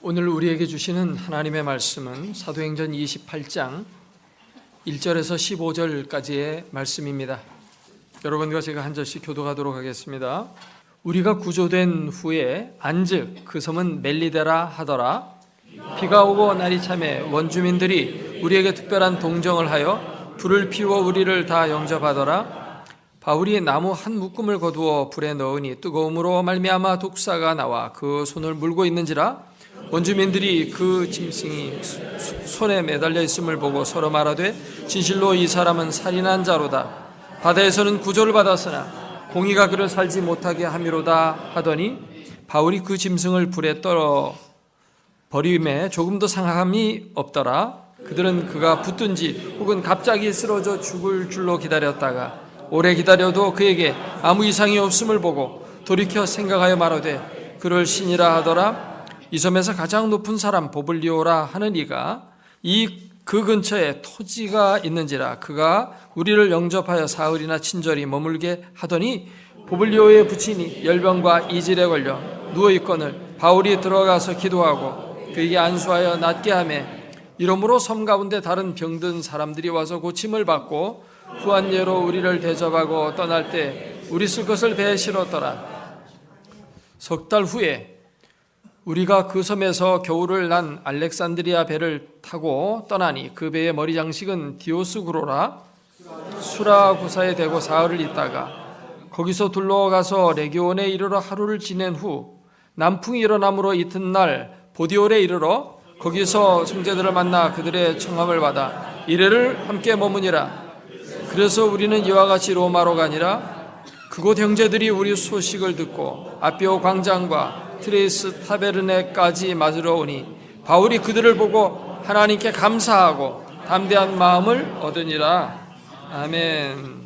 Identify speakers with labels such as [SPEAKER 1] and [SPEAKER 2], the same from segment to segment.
[SPEAKER 1] 오늘 우리에게 주시는 하나님의 말씀은 사도행전 28장 1절에서 15절까지의 말씀입니다. 여러분과 제가 한 절씩 교독하도록 하겠습니다. 우리가 구조된 후에 안즉 그 섬은 멜리데라 하더라. 비가 오고 날이 참에 원주민들이 우리에게 특별한 동정을 하여 불을 피워 우리를 다 영접하더라. 바울이 나무 한 묶음을 거두어 불에 넣으니 뜨거움으로 말미암아 독사가 나와 그 손을 물고 있는지라. 원주민들이 그 짐승이 손에 매달려 있음을 보고 서로 말하되 진실로 이 사람은 살인한 자로다. 바다에서는 구조를 받았으나 공의가 그를 살지 못하게 함이로다 하더니 바울이 그 짐승을 불에 떨어 버림에 조금도 상함이 없더라. 그들은 그가 붙든지 혹은 갑자기 쓰러져 죽을 줄로 기다렸다가 오래 기다려도 그에게 아무 이상이 없음을 보고 돌이켜 생각하여 말하되 그를 신이라 하더라. 이 섬에서 가장 높은 사람 보블리오라 하는 이가 그 근처에 토지가 있는지라. 그가 우리를 영접하여 사흘이나 친절히 머물게 하더니 보블리오의 부친이 열병과 이질에 걸려 누워있거늘 바울이 들어가서 기도하고 그에게 안수하여 낫게 하며 이러므로 섬 가운데 다른 병든 사람들이 와서 고침을 받고 후한 예로 우리를 대접하고 떠날 때 우리 쓸 것을 배에 실었더라. 석 달 후에 우리가 그 섬에서 겨울을 난 알렉산드리아 배를 타고 떠나니 그 배의 머리 장식은 디오스구로라 수라구사에 대고 사흘을 있다가 거기서 둘러가서 레기온에 이르러 하루를 지낸 후 남풍이 일어남으로 이튿날 보디올에 이르러 거기서 형제들을 만나 그들의 청함을 받아 이레를 함께 머무니라. 그래서 우리는 이와 같이 로마로 가니라. 그곳 형제들이 우리 소식을 듣고 아비오 광장과 트레이스 타베르네까지 맞으러 오니 바울이 그들을 보고 하나님께 감사하고 담대한 마음을 얻으니라. 아멘.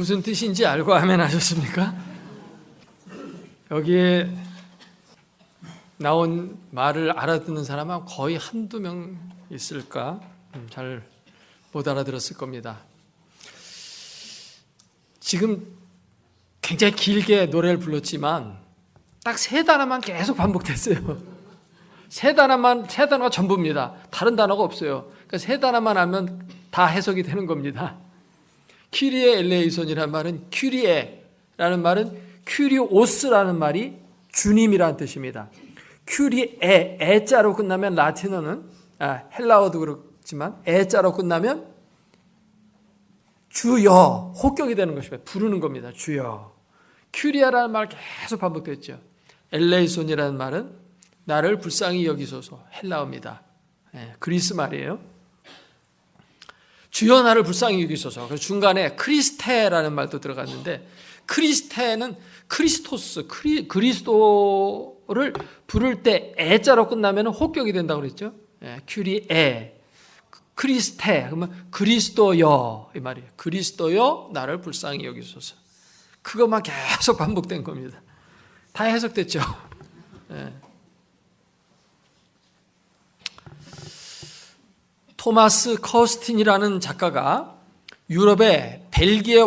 [SPEAKER 1] 무슨 뜻인지 알고 아멘 하셨습니까? 여기에 나온 말을 알아듣는 사람은 거의 한두 명 있을까? 잘 못 알아들었을 겁니다. 지금 굉장히 길게 노래를 불렀지만 딱 세 단어만 계속 반복됐어요. 세 단어가 전부입니다. 다른 단어가 없어요. 그러니까 세 단어만 하면 다 해석이 되는 겁니다. 큐리에 엘레이손이라는 말은 큐리에라는 말은 큐리오스라는 말이 주님이라는 뜻입니다. 큐리에 에자로 끝나면 라틴어는 헬라어도 그렇지만 에자로 끝나면 주여 호격이 되는 것입니다. 부르는 겁니다. 주여. 큐리아라는 말 계속 반복됐죠. 엘레이손이라는 말은 나를 불쌍히 여기소서 헬라어입니다. 그리스 말이에요. 주여 나를 불쌍히 여기소서. 그래서 중간에 크리스테라는 말도 들어갔는데 크리스테는 크리스토스, 그리스도를 부를 때 에자로 끝나면 호격이 된다고 그랬죠. 큐리에, 크리스테, 그러면 그리스도여 이 말이에요. 그리스도여 나를 불쌍히 여기소서. 그것만 계속 반복된 겁니다. 다 해석됐죠. 토마스 커스틴이라는 작가가 유럽의 벨기에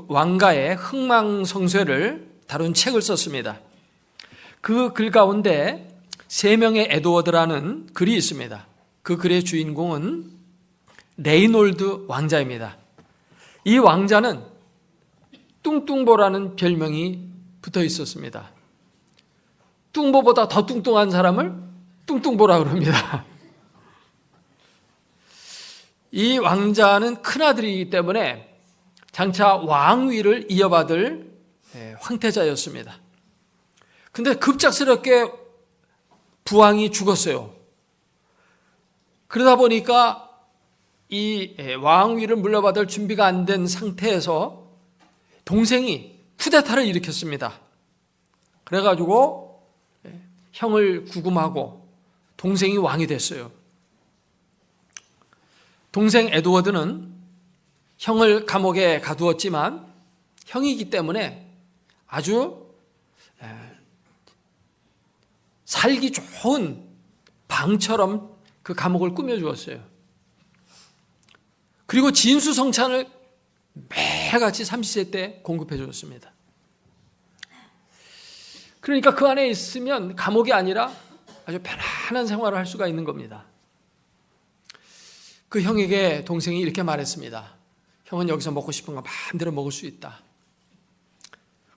[SPEAKER 1] 왕가의 흥망성쇠를 다룬 책을 썼습니다. 그 글 가운데 세 명의 에드워드라는 글이 있습니다. 그 글의 주인공은 레이놀드 왕자입니다. 이 왕자는 뚱뚱보라는 별명이 붙어 있었습니다. 뚱보보다 더 뚱뚱한 사람을 뚱뚱보라 그럽니다. 이 왕자는 큰아들이기 때문에 장차 왕위를 이어받을 황태자였습니다. 근데 급작스럽게 부왕이 죽었어요. 그러다 보니까 이 왕위를 물려받을 준비가 안 된 상태에서 동생이 쿠데타를 일으켰습니다. 그래가지고 형을 구금하고 동생이 왕이 됐어요. 동생 에드워드는 형을 감옥에 가두었지만 형이기 때문에 아주 살기 좋은 방처럼 그 감옥을 꾸며주었어요. 그리고 진수성찬을 매일같이 삼시세 때 공급해 주었습니다. 그러니까 그 안에 있으면 감옥이 아니라 아주 편안한 생활을 할 수가 있는 겁니다. 그 형에게 동생이 이렇게 말했습니다. 형은 여기서 먹고 싶은 거 마음대로 먹을 수 있다.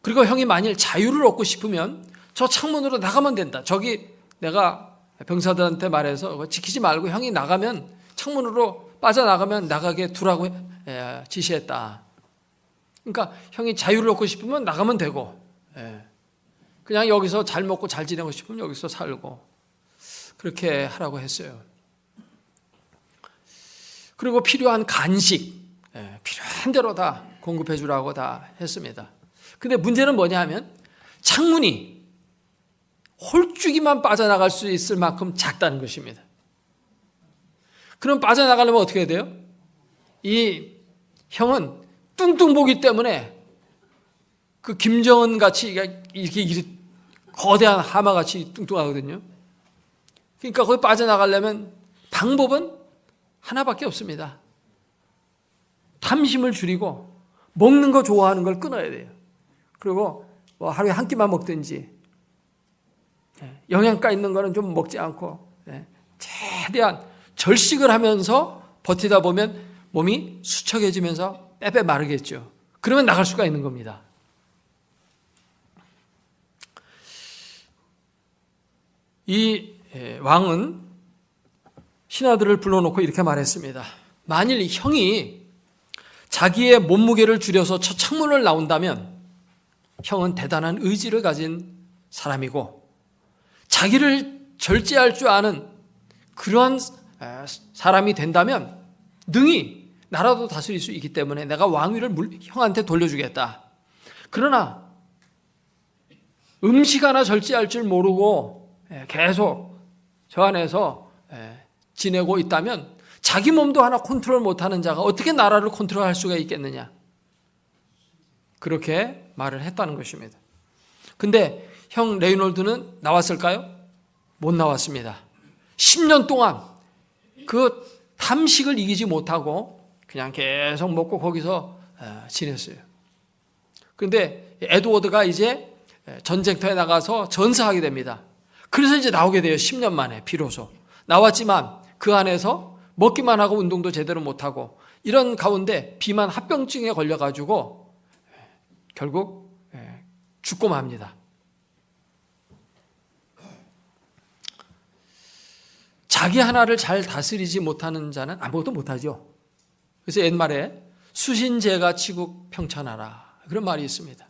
[SPEAKER 1] 그리고 형이 만일 자유를 얻고 싶으면 저 창문으로 나가면 된다. 저기 내가 병사들한테 말해서 지키지 말고 형이 나가면 창문으로 빠져나가면 나가게 두라고 지시했다. 그러니까 형이 자유를 얻고 싶으면 나가면 되고 그냥 여기서 잘 먹고 잘 지내고 싶으면 여기서 살고 그렇게 하라고 했어요. 그리고 필요한 간식, 필요한 대로 다 공급해 주라고 다 했습니다. 근데 문제는 뭐냐 하면 창문이 홀쭉이만 빠져나갈 수 있을 만큼 작다는 것입니다. 그럼 빠져나가려면 어떻게 해야 돼요? 이 형은 뚱뚱보기 때문에 그 김정은 같이 이렇게 거대한 하마 같이 뚱뚱하거든요. 그러니까 거기 빠져나가려면 방법은 하나밖에 없습니다. 탐심을 줄이고 먹는 거 좋아하는 걸 끊어야 돼요. 그리고 뭐 하루에 한 끼만 먹든지 영양가 있는 거는 좀 먹지 않고 최대한 절식을 하면서 버티다 보면 몸이 수척해지면서 빼빼 마르겠죠. 그러면 나갈 수가 있는 겁니다. 이 왕은 신하들을 불러놓고 이렇게 말했습니다. 만일 형이 자기의 몸무게를 줄여서 저 창문을 나온다면 형은 대단한 의지를 가진 사람이고 자기를 절제할 줄 아는 그러한 사람이 된다면 능히 나라도 다스릴 수 있기 때문에 내가 왕위를 형한테 돌려주겠다. 그러나 음식 하나 절제할 줄 모르고 계속 저 안에서 지내고 있다면 자기 몸도 하나 컨트롤 못하는 자가 어떻게 나라를 컨트롤할 수가 있겠느냐. 그렇게 말을 했다는 것입니다. 근데 형 레이놀드는 나왔을까요? 못 나왔습니다. 10년 동안 그 탐식을 이기지 못하고 그냥 계속 먹고 거기서 지냈어요. 그런데 에드워드가 이제 전쟁터에 나가서 전사하게 됩니다. 그래서 이제 나오게 돼요. 10년 만에 비로소. 나왔지만 그 안에서 먹기만 하고 운동도 제대로 못하고 이런 가운데 비만 합병증에 걸려가지고 결국 죽고 맙니다. 자기 하나를 잘 다스리지 못하는 자는 아무것도 못하죠. 그래서 옛말에 수신제가 치국 평천하라 그런 말이 있습니다.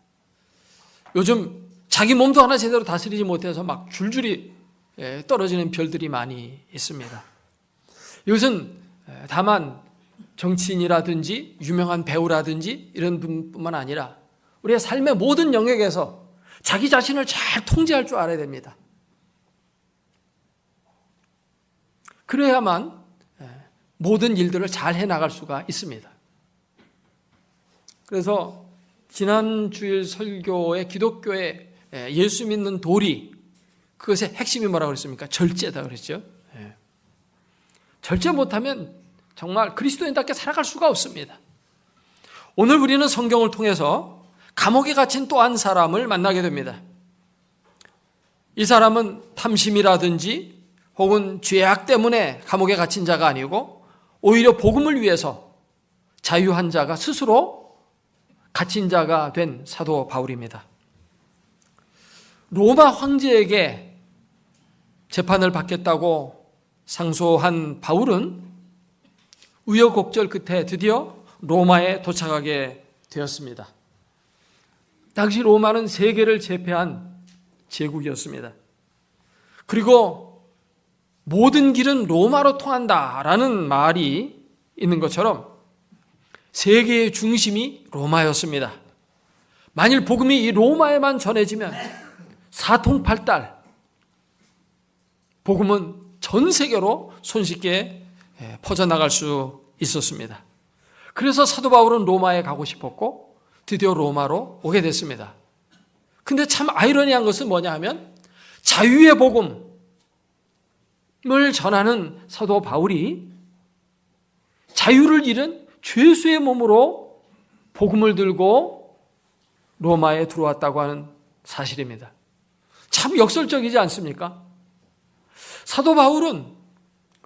[SPEAKER 1] 요즘 자기 몸도 하나 제대로 다스리지 못해서 막 줄줄이 떨어지는 별들이 많이 있습니다. 이것은 다만 정치인이라든지 유명한 배우라든지 이런 분뿐만 아니라 우리의 삶의 모든 영역에서 자기 자신을 잘 통제할 줄 알아야 됩니다. 그래야만 모든 일들을 잘 해나갈 수가 있습니다. 그래서 지난 주일 설교의 기독교의 예수 믿는 도리, 그것의 핵심이 뭐라고 그랬습니까? 절제다 그랬죠. 절제 못하면 정말 그리스도인답게 살아갈 수가 없습니다. 오늘 우리는 성경을 통해서 감옥에 갇힌 또 한 사람을 만나게 됩니다. 이 사람은 탐심이라든지 혹은 죄악 때문에 감옥에 갇힌 자가 아니고 오히려 복음을 위해서 자유한 자가 스스로 갇힌 자가 된 사도 바울입니다. 로마 황제에게 재판을 받겠다고 상소한 바울은 우여곡절 끝에 드디어 로마에 도착하게 되었습니다. 당시 로마는 세계를 제패한 제국이었습니다. 그리고 모든 길은 로마로 통한다라는 말이 있는 것처럼 세계의 중심이 로마였습니다. 만일 복음이 이 로마에만 전해지면 사통팔달 복음은 전 세계로 손쉽게 퍼져나갈 수 있었습니다. 그래서 사도 바울은 로마에 가고 싶었고 드디어 로마로 오게 됐습니다. 근데 참 아이러니한 것은 뭐냐 하면 자유의 복음을 전하는 사도 바울이 자유를 잃은 죄수의 몸으로 복음을 들고 로마에 들어왔다고 하는 사실입니다. 참 역설적이지 않습니까? 사도 바울은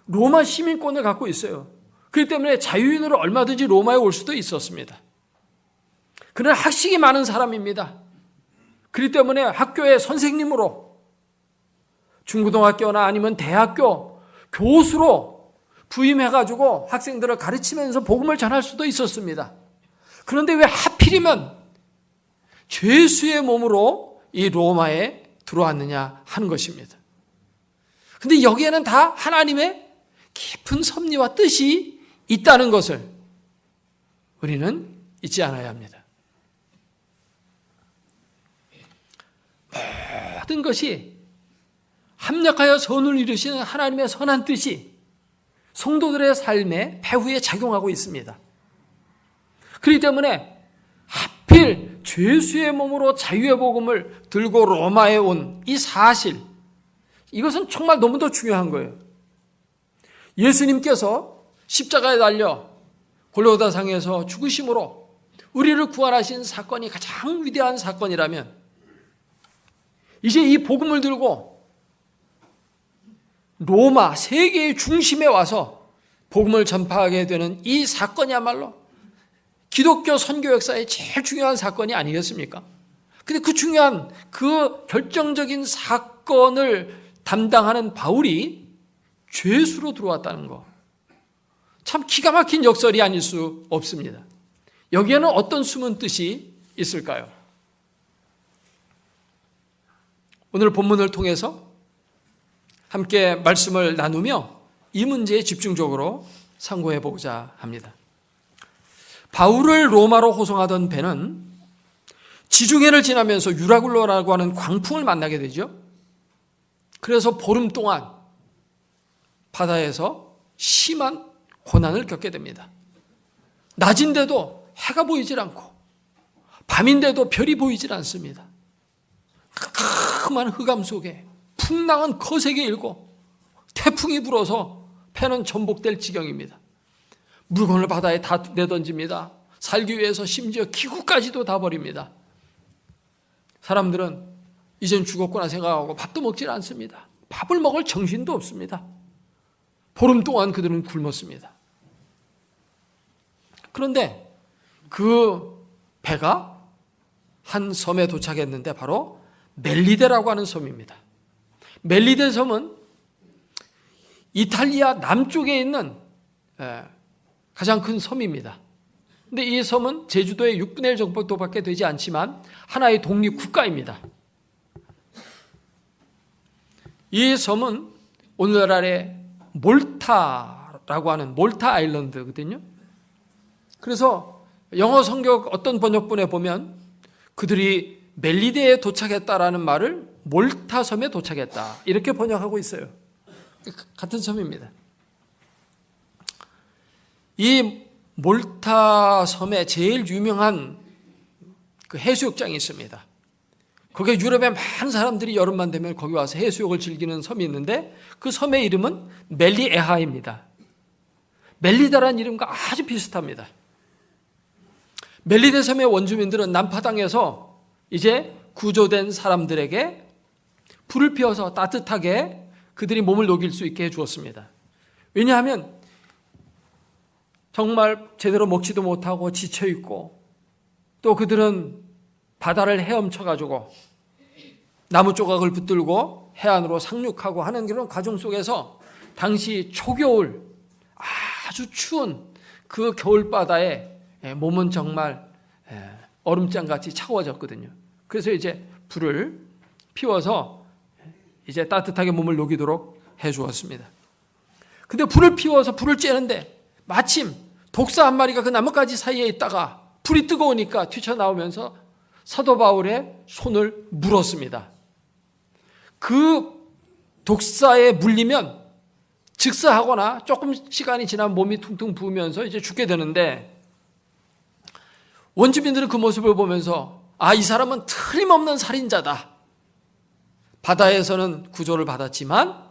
[SPEAKER 1] 로마 시민권을 갖고 있어요. 그렇기 때문에 자유인으로 얼마든지 로마에 올 수도 있었습니다. 그러나 학식이 많은 사람입니다. 그렇기 때문에 학교의 선생님으로 중고등학교나 아니면 대학교 교수로 부임해가지고 학생들을 가르치면서 복음을 전할 수도 있었습니다. 그런데 왜 하필이면 죄수의 몸으로 이 로마에 들어왔느냐 하는 것입니다. 근데 여기에는 다 하나님의 깊은 섭리와 뜻이 있다는 것을 우리는 잊지 않아야 합니다. 모든 것이 합력하여 선을 이루시는 하나님의 선한 뜻이 성도들의 삶에 배후에 작용하고 있습니다. 그렇기 때문에 하필 죄수의 몸으로 자유의 복음을 들고 로마에 온 이 사실, 이것은 정말 너무도 중요한 거예요. 예수님께서 십자가에 달려 골고다상에서 죽으심으로 우리를 구원하신 사건이 가장 위대한 사건이라면 이제 이 복음을 들고 로마 세계의 중심에 와서 복음을 전파하게 되는 이 사건이야말로 기독교 선교 역사의 제일 중요한 사건이 아니겠습니까? 근데 그 중요한 그 결정적인 사건을 담당하는 바울이 죄수로 들어왔다는 거, 참 기가 막힌 역설이 아닐 수 없습니다. 여기에는 어떤 숨은 뜻이 있을까요? 오늘 본문을 통해서 함께 말씀을 나누며 이 문제에 집중적으로 상고해 보고자 합니다. 바울을 로마로 호송하던 배는 지중해를 지나면서 유라굴로라고 하는 광풍을 만나게 되죠. 그래서 보름 동안 바다에서 심한 고난을 겪게 됩니다. 낮인데도 해가 보이질 않고 밤인데도 별이 보이질 않습니다. 캄캄한 흑암 속에 풍랑은 거세게 일고 태풍이 불어서 배는 전복될 지경입니다. 물건을 바다에 다 내던집니다. 살기 위해서 심지어 기구까지도 다 버립니다. 사람들은 이젠 죽었구나 생각하고 밥도 먹질 않습니다. 밥을 먹을 정신도 없습니다. 보름 동안 그들은 굶었습니다. 그런데 그 배가 한 섬에 도착했는데 바로 멜리데라고 하는 섬입니다. 멜리데 섬은 이탈리아 남쪽에 있는 가장 큰 섬입니다. 근데 이 섬은 제주도의 6분의 1 정도밖에 되지 않지만 하나의 독립국가입니다. 이 섬은 오늘날의 몰타라고 하는 몰타 아일랜드거든요. 그래서 영어 성경 어떤 번역본에 보면 그들이 멜리데에 도착했다라는 말을 몰타 섬에 도착했다 이렇게 번역하고 있어요. 같은 섬입니다. 이 몰타 섬에 제일 유명한 그 해수욕장이 있습니다. 거기에 유럽의 많은 사람들이 여름만 되면 거기 와서 해수욕을 즐기는 섬이 있는데 그 섬의 이름은 멜리에하입니다. 멜리다라는 이름과 아주 비슷합니다. 멜리데 섬의 원주민들은 남파당에서 이제 구조된 사람들에게 불을 피워서 따뜻하게 그들이 몸을 녹일 수 있게 해주었습니다. 왜냐하면 정말 제대로 먹지도 못하고 지쳐있고 또 그들은 바다를 헤엄쳐가지고 나무 조각을 붙들고 해안으로 상륙하고 하는 그런 과정 속에서 당시 초겨울 아주 추운 그 겨울바다에 몸은 정말 얼음장같이 차가워졌거든요. 그래서 이제 불을 피워서 이제 따뜻하게 몸을 녹이도록 해주었습니다. 근데 불을 피워서 불을 쬐는데 마침 독사 한 마리가 그 나뭇가지 사이에 있다가 불이 뜨거우니까 튀쳐나오면서 사도 바울의 손을 물었습니다. 그 독사에 물리면 즉사하거나 조금 시간이 지나면 몸이 퉁퉁 부으면서 이제 죽게 되는데 원주민들은 그 모습을 보면서 이 사람은 틀림없는 살인자다. 바다에서는 구조를 받았지만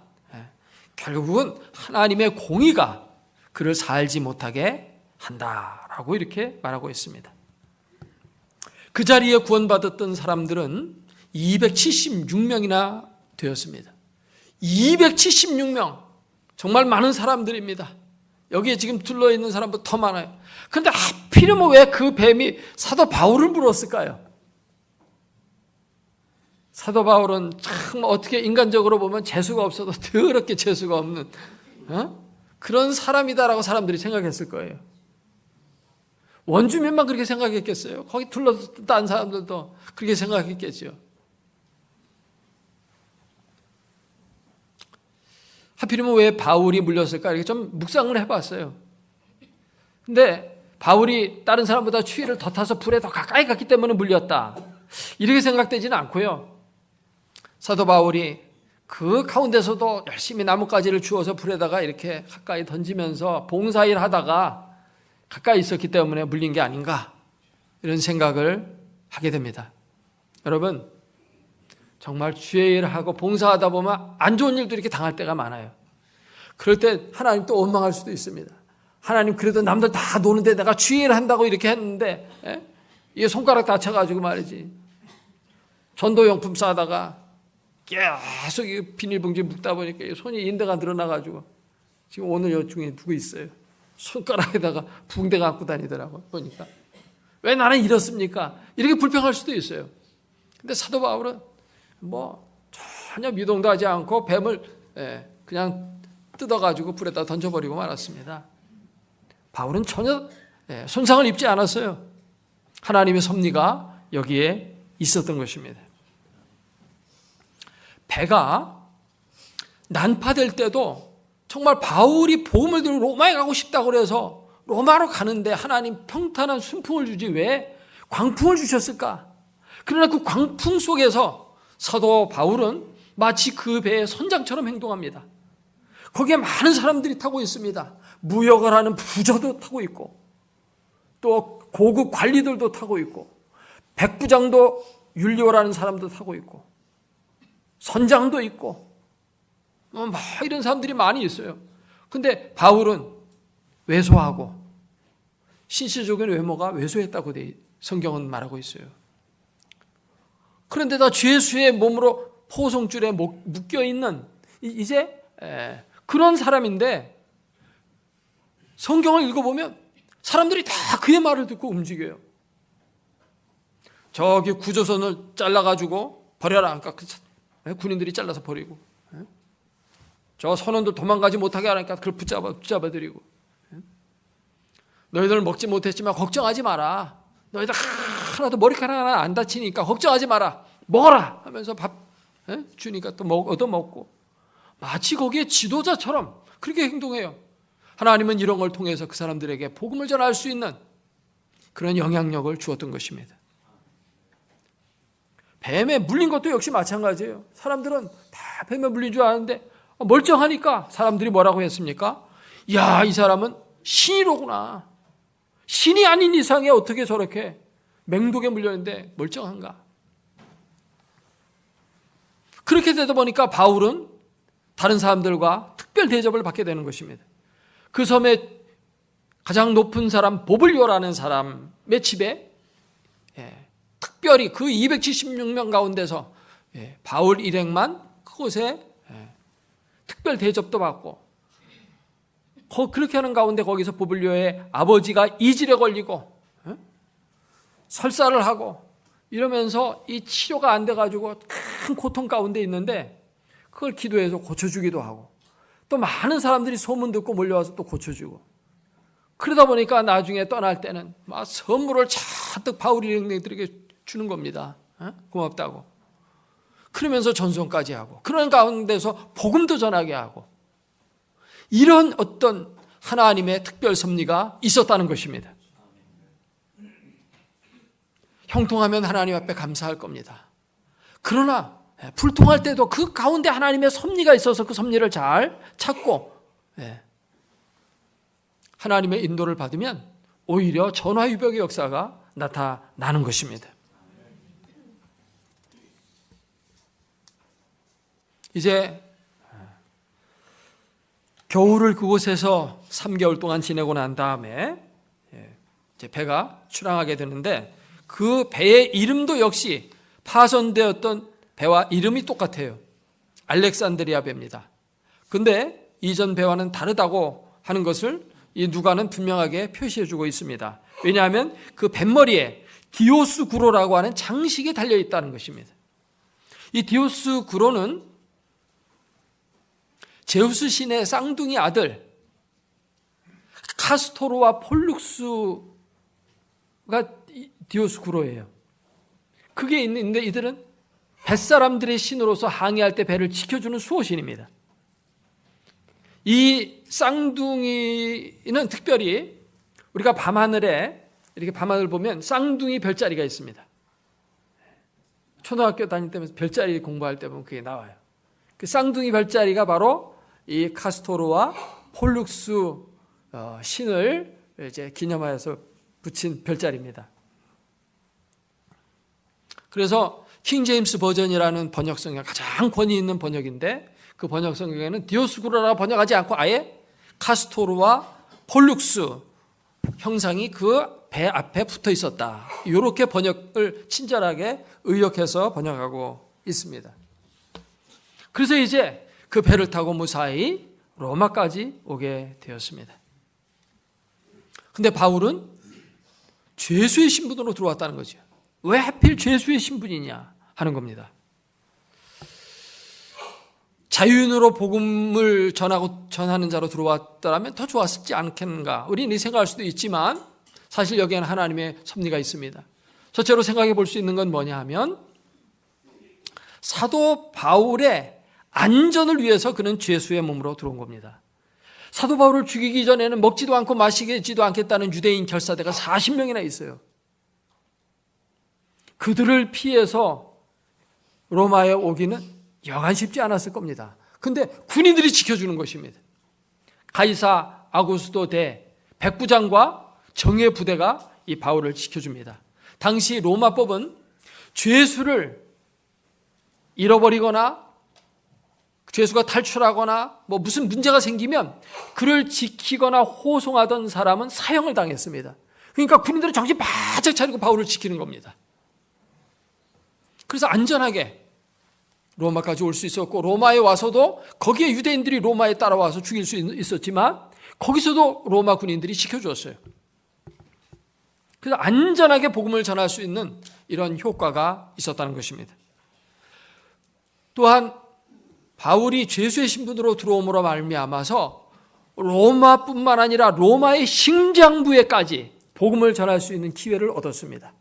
[SPEAKER 1] 결국은 하나님의 공의가 그를 살지 못하게 한다라고 이렇게 말하고 있습니다. 그 자리에 구원받았던 사람들은 276명이나 되었습니다. 276명. 정말 많은 사람들입니다. 여기에 지금 둘러있는 사람보다 더 많아요. 그런데 하필이면 왜 그 뱀이 사도 바울을 물었을까요? 사도 바울은 참 어떻게 인간적으로 보면 재수가 없어도 더럽게 재수가 없는 그런 사람이다라고 사람들이 생각했을 거예요. 원주민만 그렇게 생각했겠어요? 거기 둘러싼 사람들도 그렇게 생각했겠죠. 하필이면 왜 바울이 물렸을까? 이렇게 좀 묵상을 해봤어요. 근데 바울이 다른 사람보다 추위를 더 타서 불에 더 가까이 갔기 때문에 물렸다. 이렇게 생각되지는 않고요. 사도 바울이 그 가운데서도 열심히 나뭇가지를 주워서 불에다가 이렇게 가까이 던지면서 봉사일 하다가 가까이 있었기 때문에 물린 게 아닌가 이런 생각을 하게 됩니다. 여러분 정말 주의 일을 하고 봉사하다 보면 안 좋은 일도 이렇게 당할 때가 많아요. 그럴 때 하나님 또 원망할 수도 있습니다. 하나님 그래도 남들 다 노는데 내가 주의 일을 한다고 이렇게 했는데 이게 손가락 다쳐가지고 말이지 전도용품 싸다가 계속 비닐봉지 묶다 보니까 손이 인대가 늘어나가지고 지금 오늘 여 중에 누구 있어요? 손가락에다가 붕대 감고 다니더라고 보니까. 왜 나는 이렇습니까? 이렇게 불평할 수도 있어요. 근데 사도 바울은 전혀 미동도 하지 않고 뱀을 그냥 뜯어가지고 불에다 던져버리고 말았습니다. 바울은 전혀 손상을 입지 않았어요. 하나님의 섭리가 여기에 있었던 것입니다. 배가 난파될 때도 정말 바울이 보험을 들고 로마에 가고 싶다고 그래서 로마로 가는데 하나님 평탄한 순풍을 주지 왜 광풍을 주셨을까? 그러나 그 광풍 속에서 사도 바울은 마치 그 배의 선장처럼 행동합니다. 거기에 많은 사람들이 타고 있습니다. 무역을 하는 부저도 타고 있고 또 고급 관리들도 타고 있고 백부장도 율리오라는 사람도 타고 있고 선장도 있고 막 이런 사람들이 많이 있어요. 근데 바울은 왜소하고 신체적인 외모가 왜소했다고 성경은 말하고 있어요. 그런데다 죄수의 몸으로 포송줄에 묶여있는 이제 그런 사람인데 성경을 읽어보면 사람들이 다 그의 말을 듣고 움직여요. 저기 구조선을 잘라가지고 버려라. 그러니까 군인들이 잘라서 버리고, 저 선원들 도망가지 못하게 하니까 그걸 붙잡아들이고, 너희들 먹지 못했지만 걱정하지 마라. 너희들 하나도 머리카락 하나 안 다치니까 걱정하지 마라. 먹어라 하면서 밥 주니까 또 얻어먹고, 마치 거기에 지도자처럼 그렇게 행동해요. 하나님은 이런 걸 통해서 그 사람들에게 복음을 전할 수 있는 그런 영향력을 주었던 것입니다. 뱀에 물린 것도 역시 마찬가지예요. 사람들은 다 뱀에 물린 줄 아는데 멀쩡하니까 사람들이 뭐라고 했습니까? 야, 이 사람은 신이로구나. 신이 아닌 이상에 어떻게 저렇게 맹독에 물렸는데 멀쩡한가? 그렇게 되다 보니까 바울은 다른 사람들과 특별 대접을 받게 되는 것입니다. 그 섬의 가장 높은 사람 보블리오라는 사람의 집에 특별히 그 276명 가운데서 바울 일행만 그곳에 특별 대접도 받고, 그렇게 하는 가운데 거기서 보블리오의 아버지가 이질에 걸리고 설사를 하고 이러면서 이 치료가 안 돼가지고 큰 고통 가운데 있는데 그걸 기도해서 고쳐주기도 하고, 또 많은 사람들이 소문 듣고 몰려와서 또 고쳐주고, 그러다 보니까 나중에 떠날 때는 막 선물을 잔뜩 바울 일행들에게 주는 겁니다. 고맙다고. 그러면서 전송까지 하고, 그런 가운데서 복음도 전하게 하고, 이런 어떤 하나님의 특별 섭리가 있었다는 것입니다. 형통하면 하나님 앞에 감사할 겁니다. 그러나 불통할 때도 그 가운데 하나님의 섭리가 있어서 그 섭리를 잘 찾고 하나님의 인도를 받으면 오히려 전화위복의 역사가 나타나는 것입니다. 이제 겨울을 그곳에서 3개월 동안 지내고 난 다음에 이제 배가 출항하게 되는데, 그 배의 이름도 역시 파손되었던 배와 이름이 똑같아요. 알렉산드리아 배입니다. 근데 이전 배와는 다르다고 하는 것을 이 누가는 분명하게 표시해주고 있습니다. 왜냐하면 그 뱃머리에 디오스 구로라고 하는 장식이 달려있다는 것입니다. 이 디오스 구로는 제우스 신의 쌍둥이 아들 카스토르와 폴룩스가 디오스 구로예요. 그게 있는데 이들은 뱃사람들의 신으로서 항해할 때 배를 지켜주는 수호신입니다. 이 쌍둥이는 특별히 우리가 밤하늘에 이렇게 밤하늘 보면 쌍둥이 별자리가 있습니다. 초등학교 다닐 때면서 별자리 공부할 때 보면 그게 나와요. 그 쌍둥이 별자리가 바로 이 카스토르와 폴룩스 신을 이제 기념하여서 붙인 별자리입니다. 그래서 킹 제임스 버전이라는 번역성이 가장 권위 있는 번역인데, 그 번역성에는 디오스구로라 번역하지 않고 아예 카스토르와 폴룩스 형상이 그 배 앞에 붙어 있었다. 이렇게 번역을 친절하게 의역해서 번역하고 있습니다. 그래서 이제 그 배를 타고 무사히 로마까지 오게 되었습니다. 근데 바울은 죄수의 신분으로 들어왔다는 거죠. 왜 하필 죄수의 신분이냐 하는 겁니다. 자유인으로 복음을 전하는 자로 들어왔다면 더 좋았을지 않겠는가, 우리는 생각할 수도 있지만 사실 여기에는 하나님의 섭리가 있습니다. 첫째로 생각해 볼 수 있는 건 뭐냐 하면, 사도 바울의 안전을 위해서 그는 죄수의 몸으로 들어온 겁니다. 사도 바울을 죽이기 전에는 먹지도 않고 마시지도 않겠다는 유대인 결사대가 40명이나 있어요. 그들을 피해서 로마에 오기는 여간 쉽지 않았을 겁니다. 근데 군인들이 지켜주는 것입니다. 가이사 아구스도 대 백부장과 정예 부대가 이 바울을 지켜줍니다. 당시 로마법은 죄수를 잃어버리거나 죄수가 탈출하거나 무슨 문제가 생기면 그를 지키거나 호송하던 사람은 사형을 당했습니다. 그러니까 군인들은 정신 바짝 차리고 바울을 지키는 겁니다. 그래서 안전하게 로마까지 올 수 있었고, 로마에 와서도 거기에 유대인들이 로마에 따라와서 죽일 수 있었지만 거기서도 로마 군인들이 지켜주었어요. 그래서 안전하게 복음을 전할 수 있는 이런 효과가 있었다는 것입니다. 또한 바울이 죄수의 신분으로 들어옴으로 말미암아서 로마뿐만 아니라 로마의 심장부에까지 복음을 전할 수 있는 기회를 얻었습니다.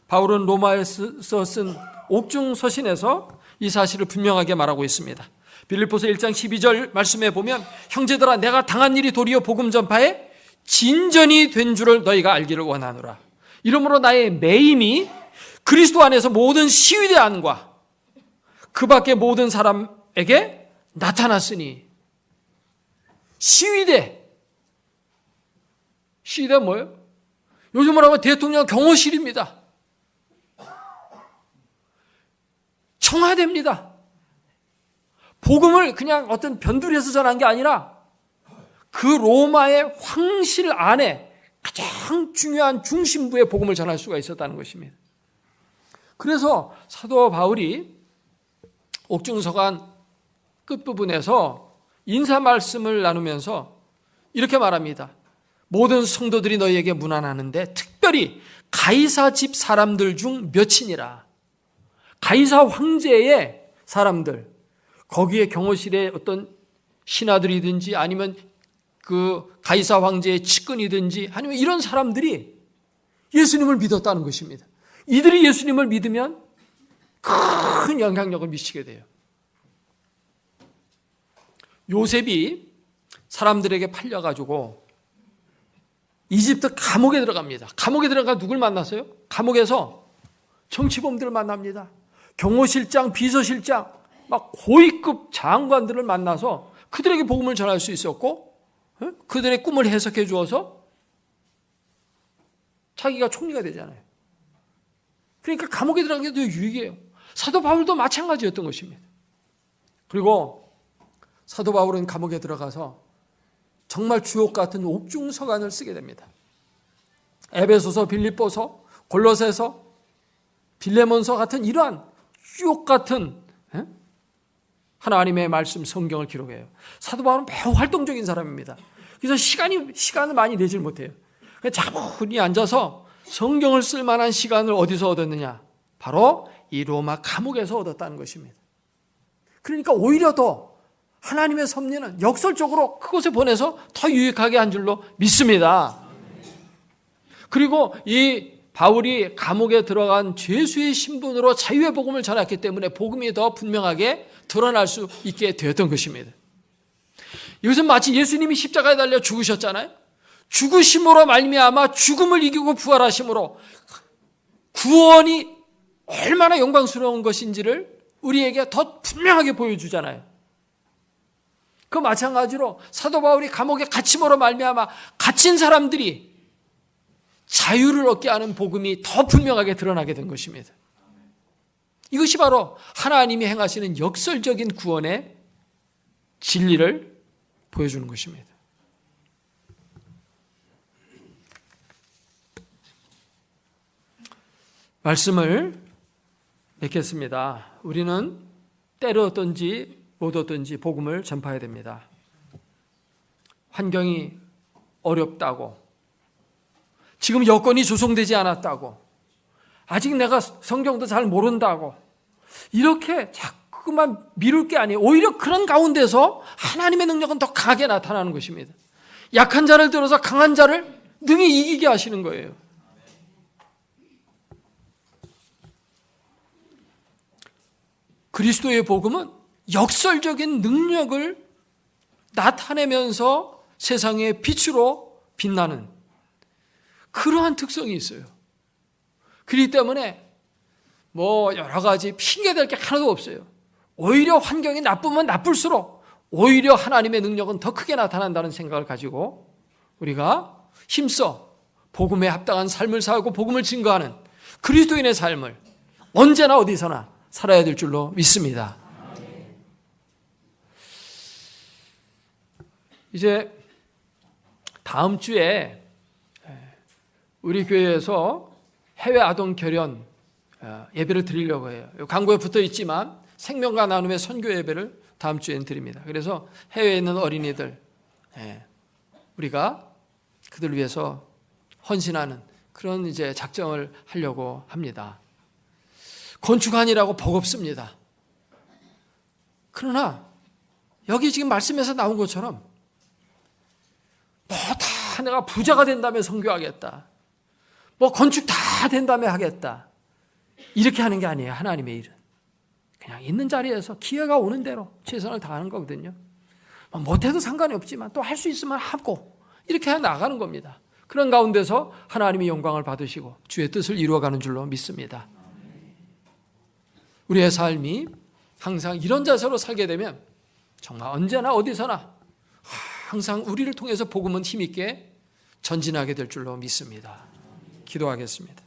[SPEAKER 1] 바울은 로마에서 쓴 옥중서신에서 이 사실을 분명하게 말하고 있습니다. 빌립보서 1장 12절 말씀에 보면, 형제들아, 내가 당한 일이 도리어 복음 전파에 진전이 된 줄을 너희가 알기를 원하노라. 이러므로 나의 매임이 그리스도 안에서 모든 시위대 안과 그 밖의 모든 사람에게 나타났으니. 시위대 뭐예요? 요즘으로 하면 대통령 경호실입니다. 청와대입니다. 복음을 그냥 어떤 변두리에서 전한 게 아니라 그 로마의 황실 안에 가장 중요한 중심부에 복음을 전할 수가 있었다는 것입니다. 그래서 사도 바울이 옥중서관 끝부분에서 인사 말씀을 나누면서 이렇게 말합니다. 모든 성도들이 너희에게 문안하는데 특별히 가이사 집 사람들 중 몇이니라. 가이사 황제의 사람들, 거기에 경호실에 어떤 신하들이든지 아니면 그 가이사 황제의 측근이든지 아니면 이런 사람들이 예수님을 믿었다는 것입니다. 이들이 예수님을 믿으면 큰 영향력을 미치게 돼요. 요셉이 사람들에게 팔려가지고 이집트 감옥에 들어갑니다. 감옥에 들어가 누굴 만났어요? 감옥에서 정치범들을 만납니다. 경호실장, 비서실장, 막 고위급 장관들을 만나서 그들에게 복음을 전할 수 있었고, 그들의 꿈을 해석해 주어서 자기가 총리가 되잖아요. 그러니까 감옥에 들어가는 게 더 유익해요. 사도 바울도 마찬가지였던 것입니다. 그리고 사도 바울은 감옥에 들어가서 정말 주옥 같은 옥중서간을 쓰게 됩니다. 에베소서, 빌립보서, 골로새서, 빌레몬서 같은 이러한 주옥 같은 하나님의 말씀 성경을 기록해요. 사도 바울은 매우 활동적인 사람입니다. 그래서 시간을 많이 내질 못해요. 차분히 앉아서 성경을 쓸 만한 시간을 어디서 얻었느냐? 바로 이 로마 감옥에서 얻었다는 것입니다. 그러니까 오히려 더 하나님의 섭리는 역설적으로 그곳에 보내서 더 유익하게 한 줄로 믿습니다. 그리고 이 바울이 감옥에 들어간 죄수의 신분으로 자유의 복음을 전했기 때문에 복음이 더 분명하게 드러날 수 있게 되었던 것입니다. 이것은 마치 예수님이 십자가에 달려 죽으셨잖아요. 죽으심으로 말미암아 죽음을 이기고 부활하심으로 구원이 얼마나 영광스러운 것인지를 우리에게 더 분명하게 보여주잖아요. 그 마찬가지로 사도 바울이 감옥에 갇힘으로 말미암아 갇힌 사람들이 자유를 얻게 하는 복음이 더 분명하게 드러나게 된 것입니다. 이것이 바로 하나님이 행하시는 역설적인 구원의 진리를 보여주는 것입니다. 말씀을 맺겠습니다. 우리는 때로 얻든지 못 얻든지 복음을 전파해야 됩니다. 환경이 어렵다고, 지금 여건이 조성되지 않았다고, 아직 내가 성경도 잘 모른다고 이렇게 자꾸만 미룰 게 아니에요. 오히려 그런 가운데서 하나님의 능력은 더 강하게 나타나는 것입니다. 약한 자를 들어서 강한 자를 능히 이기게 하시는 거예요. 그리스도의 복음은 역설적인 능력을 나타내면서 세상의 빛으로 빛나는 그러한 특성이 있어요. 그렇기 때문에 여러 가지 핑계댈 게 하나도 없어요. 오히려 환경이 나쁘면 나쁠수록 오히려 하나님의 능력은 더 크게 나타난다는 생각을 가지고 우리가 힘써 복음에 합당한 삶을 살고 복음을 증거하는 그리스도인의 삶을 언제나 어디서나 살아야 될 줄로 믿습니다. 이제 다음 주에 우리 교회에서 해외 아동 결연 예배를 드리려고 해요. 광고에 붙어 있지만 생명과 나눔의 선교 예배를 다음 주엔 드립니다. 그래서 해외에 있는 어린이들 우리가 그들을 위해서 헌신하는 그런 이제 작정을 하려고 합니다. 건축안이라고 버겁습니다. 그러나 여기 지금 말씀에서 나온 것처럼 뭐 다 내가 부자가 된다면 선교하겠다. 뭐 건축 다 된다면 하겠다. 이렇게 하는 게 아니에요. 하나님의 일은. 그냥 있는 자리에서 기회가 오는 대로 최선을 다하는 거거든요. 못해도 상관이 없지만 또 할 수 있으면 하고 이렇게 해 나가는 겁니다. 그런 가운데서 하나님의 영광을 받으시고 주의 뜻을 이루어가는 줄로 믿습니다. 우리의 삶이 항상 이런 자세로 살게 되면 정말 언제나 어디서나 항상 우리를 통해서 복음은 힘있게 전진하게 될 줄로 믿습니다. 기도하겠습니다.